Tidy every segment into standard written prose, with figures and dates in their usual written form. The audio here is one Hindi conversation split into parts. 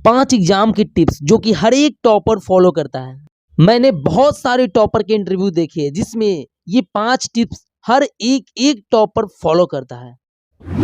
5 एग्जाम की टिप्स जो कि हर एक टॉपर फॉलो करता है। मैंने बहुत सारे टॉपर के इंटरव्यू देखे हैं जिसमें ये 5 टिप्स हर एक टॉपर फॉलो करता है।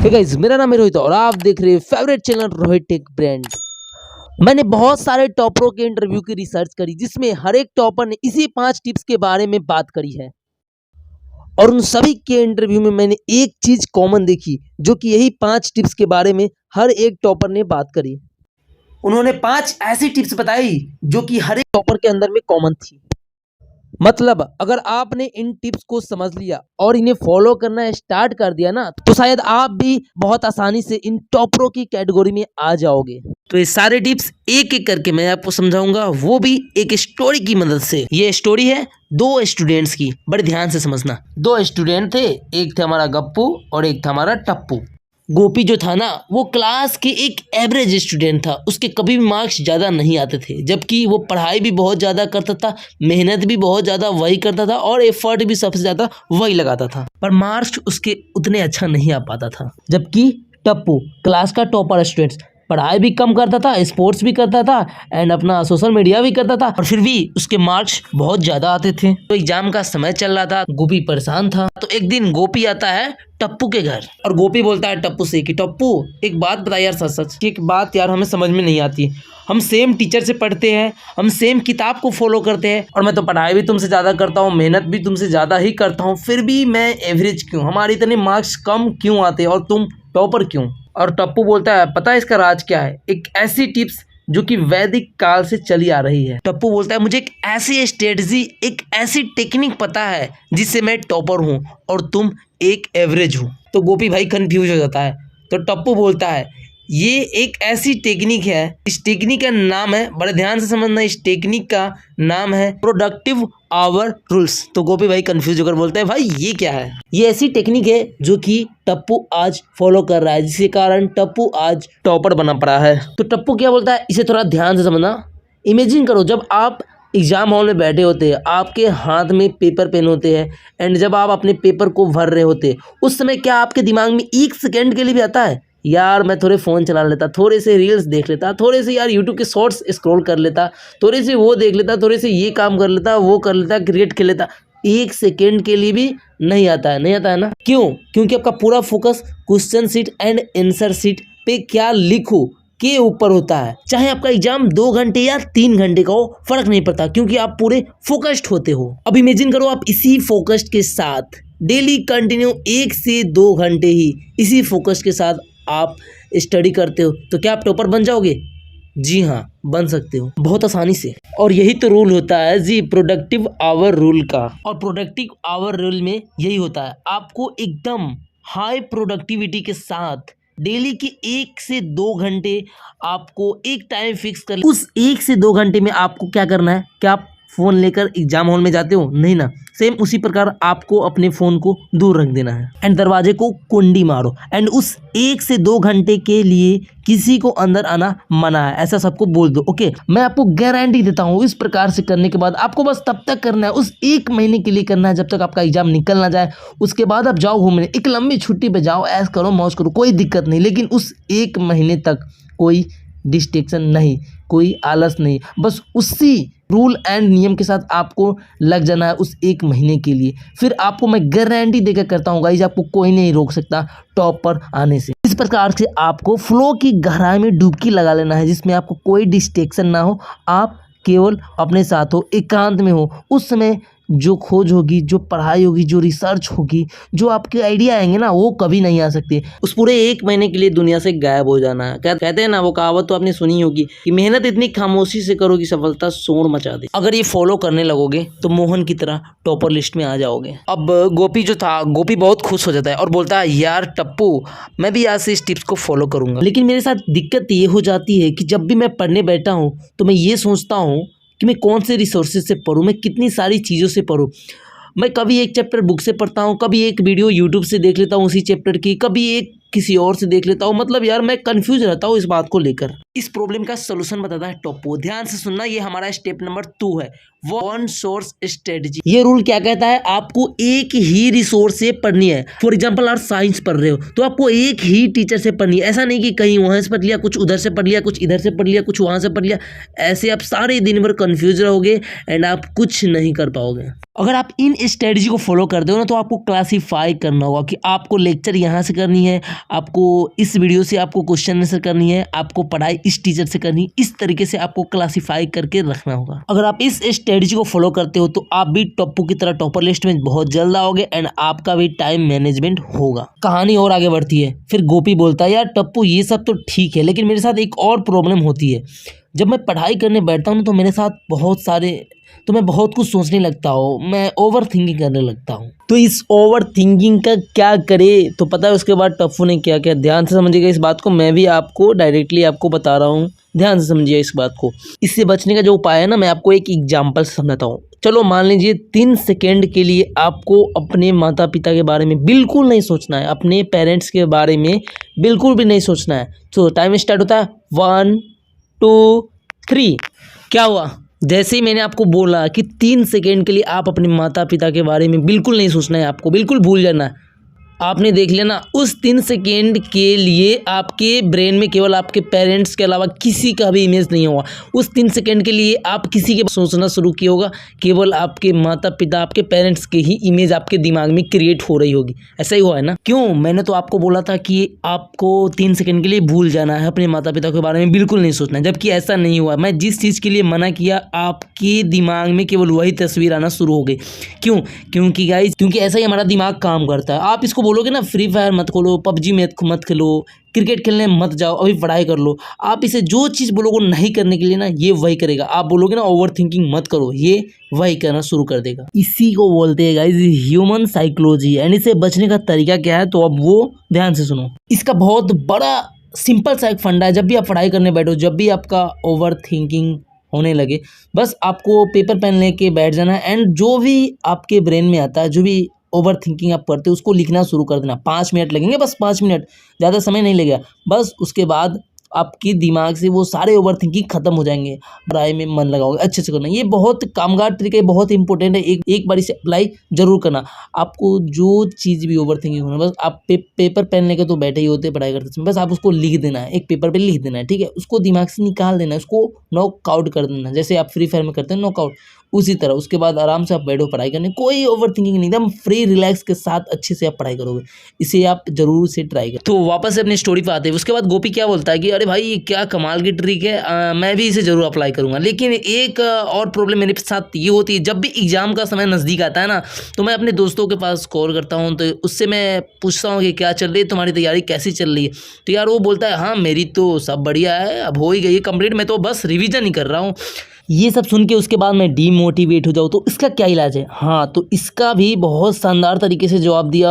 ठीक है, मेरा नाम है रोहित और आप देख रहे हैं favourite channel Rohit tech brand. मैंने बहुत सारे टॉपरों के इंटरव्यू की रिसर्च करी जिसमें हर एक टॉपर ने इसी 5 टिप्स के बारे में बात करी है और उन सभी के इंटरव्यू में मैंने एक चीज कॉमन देखी जो कि यही 5 टिप्स के बारे में हर एक टॉपर ने बात करी। उन्होंने 5 ऐसी टिप्स बताई जो कि हर एक टॉपर के अंदर में कॉमन थी। मतलब अगर आपने इन टिप्स को समझ लिया और इन्हें फॉलो करना स्टार्ट कर दिया ना तो शायद आप भी बहुत आसानी से इन टॉपरों की कैटेगरी में आ जाओगे। तो ये सारे टिप्स एक एक करके मैं आपको समझाऊंगा, वो भी एक स्टोरी की मदद से। ये स्टोरी है 2 स्टूडेंट्स की, बड़े ध्यान से समझना। 2 स्टूडेंट थे, एक था हमारा गप्पू और एक था हमारा टप्पू। गोपी जो था ना वो क्लास के एक एवरेज स्टूडेंट था, उसके कभी भी मार्क्स ज़्यादा नहीं आते थे, जबकि वो पढ़ाई भी बहुत ज़्यादा करता था, मेहनत भी बहुत ज़्यादा वही करता था और एफर्ट भी सबसे ज़्यादा वही लगाता था, पर मार्क्स उसके उतने अच्छा नहीं आ पाता था। जबकि टप्पू क्लास का टॉपर स्टूडेंट, पढ़ाई भी कम करता था, स्पोर्ट्स भी करता था एंड अपना सोशल मीडिया भी करता था और फिर भी उसके मार्क्स बहुत ज़्यादा आते थे। तो एग्जाम का समय चल रहा था, गोपी परेशान था। तो एक दिन गोपी आता है टप्पू के घर और गोपी बोलता है टप्पू से कि टप्पू एक बात बता यार, सच सच एक बात यार हमें समझ में नहीं आती। हम सेम टीचर से पढ़ते हैं, हम सेम किताब को फॉलो करते हैं और मैं तो पढ़ाई भी तुमसे ज़्यादा करता हूँ, मेहनत भी तुमसे ज़्यादा ही करता हूँ, फिर भी मैं एवरेज क्यों, हमारे इतने मार्क्स कम क्यों आते और तुम टॉपर क्यों। और टप्पू बोलता है पता है इसका राज क्या है, एक ऐसी टिप्स जो कि वैदिक काल से चली आ रही है। टप्पू बोलता है मुझे एक ऐसी स्ट्रेटजी, एक ऐसी टेक्निक पता है जिससे मैं टॉपर हूँ और तुम एक एवरेज हो। तो गोपी भाई कंफ्यूज हो जाता है। तो टप्पू बोलता है ये एक ऐसी टेक्निक है, इस टेक्निक का नाम है, बड़े ध्यान से समझना, इस टेक्निक का नाम है प्रोडक्टिव आवर रूल्स। तो गोपी भाई कंफ्यूज होकर बोलते हैं भाई ये क्या है। ये ऐसी टेक्निक है जो कि टप्पू आज फॉलो कर रहा है, जिसके कारण टप्पू आज टॉपर बना पड़ा है। तो टप्पू क्या बोलता है, इसे थोड़ा ध्यान से समझना। इमेजिन करो जब आप एग्जाम हॉल में बैठे होते हैं, आपके हाथ में पेपर पेन होते हैं एंड जब आप अपने पेपर को भर रहे होते हैं, उस समय क्या आपके दिमाग में 1 सेकेंड के लिए भी आता है यार मैं थोड़े फ़ोन चला लेता, थोड़े से रील्स देख लेता, थोड़े से यार यूट्यूब के शॉर्ट्स स्क्रॉल कर लेता, थोड़े से वो देख लेता, थोड़े से ये काम कर लेता, वो कर लेता, क्रिकेट खेल लेता। 1 सेकेंड के लिए भी नहीं आता है, नहीं आता है ना। क्यों? क्योंकि आपका पूरा focus question sheet and answer sheet पे क्या लिखो के ऊपर होता है। चाहे आपका एग्जाम 2 घंटे या 3 घंटे का हो, फर्क नहीं पड़ता क्योंकि आप पूरे फोकस्ड होते हो। अब इमेजिन करो आप इसी फोकस्ड के साथ डेली कंटिन्यू 1 से 2 घंटे ही इसी फोकस के साथ आप स्टडी करते हो, तो क्या आप टॉपर बन जाओगे? जी हाँ, बन सकते हो बहुत आसानी से। और यही तो रूल होता है जी प्रोडक्टिव आवर रूल का। और प्रोडक्टिव आवर रूल में यही होता है, आपको एकदम हाई प्रोडक्टिविटी के साथ डेली के 1 से 2 घंटे आपको एक टाइम फिक्स कर, उस 1 से 2 घंटे में आपको क्या करना है। क्या आप फ़ोन लेकर एग्जाम हॉल में जाते हो? नहीं ना। सेम उसी प्रकार आपको अपने फ़ोन को दूर रख देना है एंड दरवाजे को कुंडी मारो एंड उस 1 से 2 घंटे के लिए किसी को अंदर आना मना है, ऐसा सबको बोल दो। ओके, मैं आपको गारंटी देता हूँ इस प्रकार से करने के बाद आपको बस तब तक करना है, उस 1 महीने के लिए करना है जब तक आपका एग्जाम निकल ना जाए। उसके बाद आप जाओ घूमने, एक लंबी छुट्टी पे जाओ, ऐश करो मौज करो, कोई दिक्कत नहीं, लेकिन उस 1 महीने तक कोई डिस्ट्रैक्शन नहीं, कोई आलस नहीं, बस उसी रूल एंड नियम के साथ आपको लग जाना है उस 1 महीने के लिए। फिर आपको मैं गारंटी देकर करता हूँ गाइस, आपको कोई नहीं रोक सकता टॉप पर आने से। इस प्रकार से आपको फ्लो की गहराई में डुबकी लगा लेना है जिसमें आपको कोई डिस्ट्रैक्शन ना हो, आप केवल अपने साथ हो, एकांत में हो। उस समय जो खोज होगी, जो पढ़ाई होगी, जो रिसर्च होगी, जो आपके आइडिया आएंगे ना वो कभी नहीं आ सकते। उस पूरे 1 महीने के लिए दुनिया से गायब हो जाना है। कहते हैं ना, वो कहावत तो आपने सुनी होगी कि मेहनत इतनी खामोशी से करो कि सफलता शोर मचा दे। अगर ये फॉलो करने लगोगे तो मोहन की तरह टॉपर लिस्ट में आ जाओगे। अब गोपी जो था, गोपी बहुत खुश हो जाता है और बोलता है यार टप्पू मैं भी आज से इस टिप्स को फॉलो करूंगा। लेकिन मेरे साथ दिक्कत ये हो जाती है कि जब भी मैं पढ़ने बैठा हूँ तो मैं ये सोचता हूँ कि मैं कौन से रिसोर्सेज से पढूं, मैं कितनी सारी चीज़ों से पढूं। मैं कभी एक चैप्टर बुक से पढ़ता हूँ, कभी एक वीडियो यूट्यूब से देख लेता हूँ उसी चैप्टर की, कभी एक किसी और से देख लेता हूँ। मतलब यार मैं कंफ्यूज रहता हूँ इस बात को लेकर। इस प्रॉब्लम का सोल्यूशन बताता है टप्पू, ध्यान से सुनना। ये हमारा स्टेप नंबर 2 है, वन सोर्स स्ट्रेटजी। ये रूल क्या कहता है, आपको एक ही रिसोर्स से पढ़नी है। फॉर एग्जांपल आप साइंस पढ़ रहे हो तो आपको एक ही टीचर से पढ़नी है। ऐसा नहीं कि कहीं वहां से पढ़ लिया, कुछ उधर से पढ़ लिया, कुछ इधर से पढ़ लिया, कुछ वहां से पढ़ लिया। ऐसे आप सारे दिन भर कंफ्यूज रहोगे एंड आप कुछ नहीं कर पाओगे। अगर आप इन स्ट्रेटजी को फॉलो करते हो ना तो आपको क्लासीफाई करना होगा कि आपको लेक्चर यहाँ से करनी है, आपको इस वीडियो से आपको क्वेश्चन आंसर करनी है, आपको पढ़ाई इस टीचर से करनी है। इस तरीके से आपको क्लासीफाई करके रखना होगा। अगर आप इस स्ट्रेटजी को फॉलो करते हो तो आप भी टप्पू की तरह टॉपर लिस्ट में बहुत जल्द आओगे एंड आपका भी टाइम मैनेजमेंट होगा। कहानी और आगे बढ़ती है। फिर गोपी बोलता है, यार टप्पू ये सब तो ठीक है, लेकिन मेरे साथ एक और प्रॉब्लम होती है। जब मैं पढ़ाई करने बैठता हूँ तो मेरे साथ मैं बहुत कुछ सोचने लगता हूँ, मैं ओवर थिंकिंग करने लगता हूँ। तो इस ओवर थिंकिंग का क्या करे, तो पता है उसके बाद टप्पू ने क्या किया। ध्यान से समझिएगा इस बात को, मैं भी आपको डायरेक्टली आपको बता रहा हूँ, ध्यान से समझिए इस बात को। इससे बचने का जो उपाय है ना, मैं आपको एक एग्जाम्पल से समझाता हूँ। चलो मान लीजिए 3 सेकेंड के लिए आपको अपने माता पिता के बारे में बिल्कुल नहीं सोचना है, अपने पेरेंट्स के बारे में बिल्कुल भी नहीं सोचना है। तो टाइम स्टार्ट होता है 1 2 3। क्या हुआ, जैसे ही मैंने आपको बोला कि 3 सेकेंड के लिए आप अपने माता पिता के बारे में बिल्कुल नहीं सोचना है, आपको बिल्कुल भूल जाना है, आपने देख लिया ना। उस 3 सेकेंड के लिए आपके ब्रेन में केवल आपके पेरेंट्स के अलावा किसी का भी इमेज नहीं होगा। उस 3 सेकेंड के लिए आप किसी के सोचना शुरू किया होगा, केवल आपके माता पिता, आपके पेरेंट्स के ही इमेज आपके दिमाग में क्रिएट हो रही होगी। ऐसा ही हुआ है ना? क्यों? मैंने तो आपको बोला था कि आपको 3 सेकेंड के लिए भूल जाना है, अपने माता पिता के बारे में बिल्कुल नहीं सोचना है, जबकि ऐसा नहीं हुआ। मैं जिस चीज़ के लिए मना किया, आपके दिमाग में केवल वही तस्वीर आना शुरू हो गई। क्यों? क्योंकि ऐसा ही हमारा दिमाग काम करता है। आप इसको बोलोगे ना, फ्री फायर मत खोलो, पबजी मत खेलो, क्रिकेट खेलने मत जाओ, अभी पढ़ाई कर लो। आप इसे जो चीज़ बोलोगे नहीं करने के लिए ना, ये वही करेगा। आप बोलोगे ना ओवर थिंकिंग मत करो, ये वही करना शुरू कर देगा। इसी को बोलते हैं गाइस ह्यूमन साइकोलॉजी। एंड इससे बचने का तरीका क्या है, तो अब वो ध्यान से सुनो। इसका बहुत बड़ा सिंपल सा एक फंडा है। जब भी आप पढ़ाई करने बैठो, जब भी आपका ओवर थिंकिंग होने लगे, बस आपको पेपर पेन लेके बैठ जाना है एंड जो भी आपके ब्रेन में आता है, जो भी ओवर थिंकिंग आप करते हो, उसको लिखना शुरू कर देना। 5 मिनट लगेंगे, बस 5 मिनट, ज़्यादा समय नहीं लगेगा। बस उसके बाद आपकी दिमाग से वो सारे ओवर थिंकिंग खत्म हो जाएंगे, पढ़ाई में मन लगाओगे, अच्छे से करना। ये बहुत कामगार तरीका है, बहुत इंपॉर्टेंट है। एक बार इसे अप्लाई जरूर करना। आपको जो चीज़ भी ओवर थिंकिंग होना, बस आप पेपर पेन लेकर तो बैठे ही होते पढ़ाई करते समय, बस आप उसको लिख देना है, एक पेपर पे लिख देना है, ठीक है। उसको दिमाग से निकाल देना है, उसको नॉकआउट कर देना, जैसे आप फ्री फायर में करते हैं नॉकआउट, उसी तरह। उसके बाद आराम से आप बैठो पढ़ाई करने, कोई ओवर थिंकिंग नहीं, एकदम फ्री रिलैक्स के साथ अच्छे से आप पढ़ाई करोगे। इसे आप जरूर से ट्राई करें। तो वापस से अपनी स्टोरी पे आते हैं। उसके बाद गोपी क्या बोलता है कि अरे भाई क्या कमाल की ट्रिक है, मैं भी इसे जरूर अप्लाई करूंगा। लेकिन एक और प्रॉब्लम मेरे साथ ये होती है, जब भी एग्जाम का समय नज़दीक आता है ना, तो मैं अपने दोस्तों के पास कॉल करता हूँ, तो उससे मैं पूछता हूँ कि क्या चल रही है, तुम्हारी तैयारी कैसी चल रही है। तो यार वो बोलता है, हाँ मेरी तो सब बढ़िया है, अब हो ही गई है कंप्लीट, मैं तो बस रिविजन ही कर रहा हूँ। ये सब सुन के उसके बाद मैं डीमोटिवेट हो जाऊँ, तो इसका क्या इलाज है? हाँ, तो इसका भी बहुत शानदार तरीके से जवाब दिया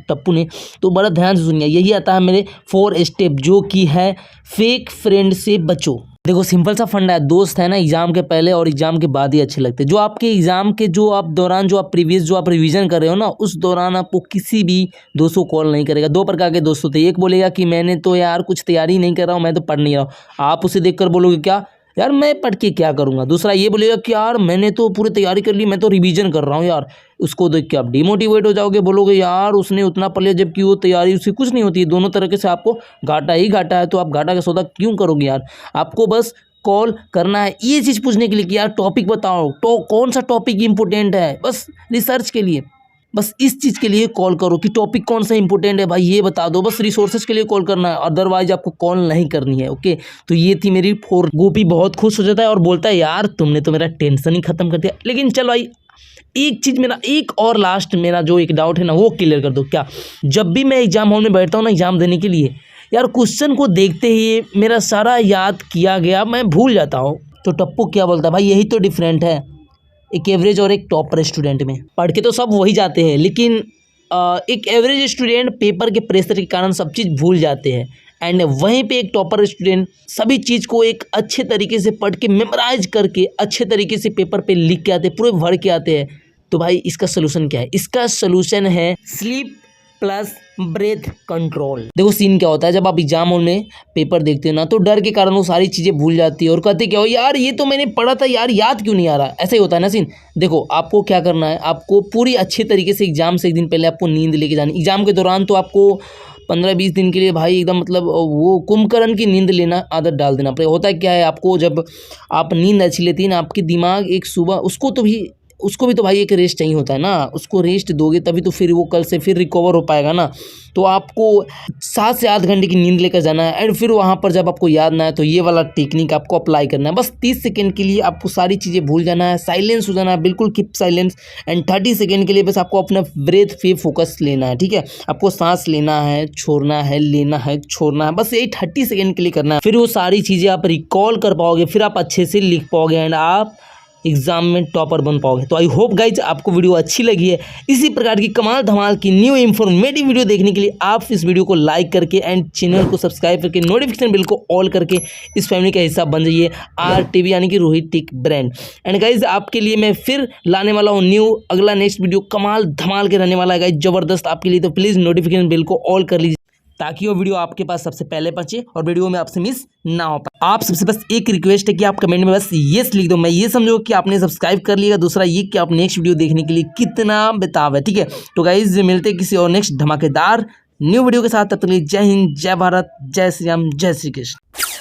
टप्पू ने। तो बड़ा ध्यान से सुनिए, यही आता है मेरे 4 स्टेप, जो कि है फेक फ्रेंड से बचो। देखो सिंपल सा फंडा है, दोस्त है ना, एग्जाम के पहले और एग्जाम के बाद ही अच्छे लगते हैं। जो आपके एग्जाम के दौरान जो आप रिवीजन कर रहे हो ना, उस दौरान आपको किसी भी दोस्त को कॉल नहीं करेगा। 2 प्रकार के दोस्त होते हैं। एक बोलेगा कि मैंने तो यार कुछ तैयारी नहीं कर रहा हूँ, मैं तो पढ़ नहीं रहा हूँ। आप उसे देख कर बोलोगे क्या यार मैं पढ़ के क्या करूँगा। दूसरा ये बोलेगा कि यार मैंने तो पूरी तैयारी कर ली, मैं तो रिवीजन कर रहा हूँ यार। उसको देख के आप डिमोटिवेट हो जाओगे, बोलोगे यार उसने उतना पढ़ लिया, जबकि वो तैयारी उससे कुछ नहीं होती है। दोनों तरीके से आपको घाटा ही घाटा है, तो आप घाटा का सौदा क्यों करोगे यार। आपको बस कॉल करना है ये चीज़ पूछने के लिए कि यार टॉपिक बताओ, तो कौन सा टॉपिक इंपॉर्टेंट है, बस रिसर्च के लिए, बस इस चीज़ के लिए कॉल करो कि टॉपिक कौन सा इंपॉर्टेंट है भाई ये बता दो। बस रिसोर्सेज के लिए कॉल करना है, अदरवाइज आपको कॉल नहीं करनी है। ओके, तो ये थी मेरी 4। गोपी बहुत खुश हो जाता है और बोलता है यार तुमने तो मेरा टेंशन ही खत्म कर दिया। लेकिन चलो भाई एक चीज़, मेरा एक और लास्ट मेरा जो एक डाउट है ना, वो क्लियर कर दो। क्या? जब भी मैं एग्जाम हॉल में बैठता हूँ ना एग्जाम देने के लिए, यार क्वेश्चन को देखते ही मेरा सारा याद किया गया मैं भूल जाता हूँ। तो टप्पू क्या बोलता है, भाई यही तो डिफरेंट है एक एवरेज और एक टॉपर स्टूडेंट में। पढ़ के तो सब वही जाते हैं, लेकिन एक एवरेज स्टूडेंट पेपर के प्रेशर के कारण सब चीज़ भूल जाते हैं, एंड वहीं पे एक टॉपर स्टूडेंट सभी चीज़ को एक अच्छे तरीके से पढ़ के मेमोराइज करके अच्छे तरीके से पेपर पे लिख के आते हैं, पूरे भर के आते हैं। तो भाई इसका सोल्यूशन क्या है? इसका सोल्यूशन है स्लीप प्लस ब्रेथ कंट्रोल। देखो सीन क्या होता है, जब आप एग्जाम हॉल में पेपर देखते हो ना, तो डर के कारण वो सारी चीज़ें भूल जाती है और कहते क्या हो यार ये तो मैंने पढ़ा था यार, याद क्यों नहीं आ रहा। ऐसा ही होता है ना सीन। देखो आपको क्या करना है, आपको पूरी अच्छे तरीके से एग्जाम से एक दिन पहले आपको नींद लेके जानी। एग्जाम के दौरान तो आपको 15-20 दिन के लिए भाई एकदम मतलब वो कुंभकर्ण की नींद लेना आदत डाल देना पड़ेगा। होता क्या है, आपको जब आप नींद अच्छी लेती है ना, आपकी दिमाग एक सुबह उसको भी तो भाई एक रेस्ट चाहिए होता है ना, उसको रेस्ट दोगे तभी तो फिर वो कल से फिर रिकवर हो पाएगा ना। तो आपको 7 से 8 घंटे की नींद लेकर जाना है एंड फिर वहाँ पर जब आपको याद ना है तो ये वाला टेक्निक आपको अप्लाई करना है। बस 30 सेकंड के लिए आपको सारी चीज़ें भूल जाना है, साइलेंस हो जाना है, बिल्कुल कीप साइलेंस एंड 30 सेकंड के लिए बस आपको अपना ब्रेथ पे फोकस लेना है, ठीक है। आपको सांस लेना है, छोड़ना है, लेना है, छोड़ना है, बस यही 30 सेकंड के लिए करना है। फिर वो सारी चीज़ें आप रिकॉल कर पाओगे, फिर आप अच्छे से लिख पाओगे एंड आप एग्जाम में टॉपर बन पाओगे। तो आई होप गाइज आपको वीडियो अच्छी लगी है। इसी प्रकार की कमाल धमाल की न्यू इंफॉर्मेटिव वीडियो देखने के लिए आप इस वीडियो को लाइक करके एंड चैनल को सब्सक्राइब करके नोटिफिकेशन बिल को ऑल करके इस फैमिली का हिस्सा बन जाइए, RTV यानी कि Rohit tech brand. And guys आपके लिए मैं फिर लाने वाला हूँ न्यू अगला नेक्स्ट वीडियो कमाल धमाल के रहने वाला है गाइज, जबरदस्त आपके लिए। तो प्लीज़ नोटिफिकेशन बिल को ऑल कर लीजिए ताकि वो वीडियो आपके पास सबसे पहले पहुंचे और वीडियो में आपसे मिस ना हो पाए। आप सबसे बस एक रिक्वेस्ट है कि आप कमेंट में बस यस लिख दो, मैं ये समझो कि आपने सब्सक्राइब कर लिया। दूसरा ये कि आप नेक्स्ट वीडियो देखने के लिए कितना बेताब है, ठीक है। तो गाइज मिलते हैं किसी और नेक्स्ट धमाकेदार न्यू वीडियो के साथ, तब तक के लिए जय हिंद, जय भारत, जय श्री राम, जय श्री कृष्ण।